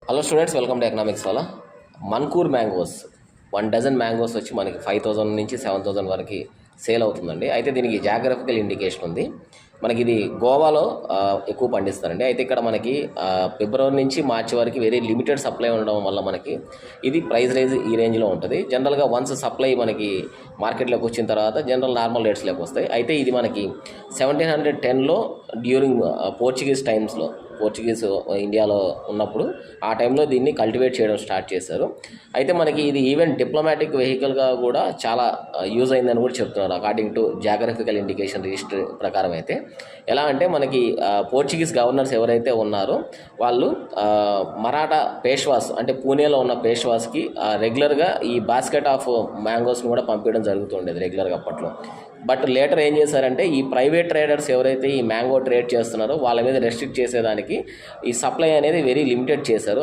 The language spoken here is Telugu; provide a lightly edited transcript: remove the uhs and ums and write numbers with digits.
Hello students, welcome to economics వాళ్ళ. మన్కూర్ మ్యాంగోస్ 1 డజన్ మ్యాంగోస్ వచ్చి మనకి 5,000 నుంచి 7,000 వరకు సేల్ అవుతుందండి. అయితే దీనికి జాగ్రఫికల్ ఇండికేషన్ ఉంది. మనకి ఇది గోవాలో ఎక్కువ పండిస్తారండి. అయితే ఇక్కడ మనకి ఫిబ్రవరి నుంచి మార్చి వరకు వెరీ లిమిటెడ్ సప్లై ఉండడం వల్ల మనకి ఇది ప్రైస్ రేంజ్ ఈ రేంజ్లో ఉంటుంది. జనరల్గా వన్స్ సప్లై మనకి మార్కెట్లోకి వచ్చిన తర్వాత జనరల్ నార్మల్ రేట్స్లోకి వస్తాయి. అయితే ఇది మనకి 1710లో డ్యూరింగ్ పోర్చుగీస్ టైమ్స్లో, పోర్చుగీస్ ఇండియాలో ఉన్నప్పుడు ఆ టైంలో దీన్ని కల్టివేట్ చేయడం స్టార్ట్ చేశారు. అయితే మనకి ఇది ఈవెన్ డిప్లొమాటిక్ వెహికల్గా కూడా చాలా యూజ్ అయిందని కూడా చెప్తున్నారు according to geographical indication register ప్రకారం. అయితే ఎలా అంటే మనకి పోర్చుగీస్ గవర్నర్స్ ఎవరైతే ఉన్నారో వాళ్ళు మరాఠా పేష్వాస్ అంటే పూణేలో ఉన్న పేష్వాస్కి రెగ్యులర్గా ఈ బాస్కెట్ ఆఫ్ మ్యాంగోస్ని కూడా పంపించడం జరుగుతుండేది రెగ్యులర్గా అప్పట్లో. బట్ లేటర్ ఏం చేశారంటే ఈ ప్రైవేట్ ట్రేడర్స్ ఎవరైతే ఈ మ్యాంగో ట్రేడ్ చేస్తున్నారో వాళ్ళ మీద రెస్ట్రిక్ట్ చేసేదానికి ఈ సప్లై అనేది వెరీ లిమిటెడ్ చేశారు.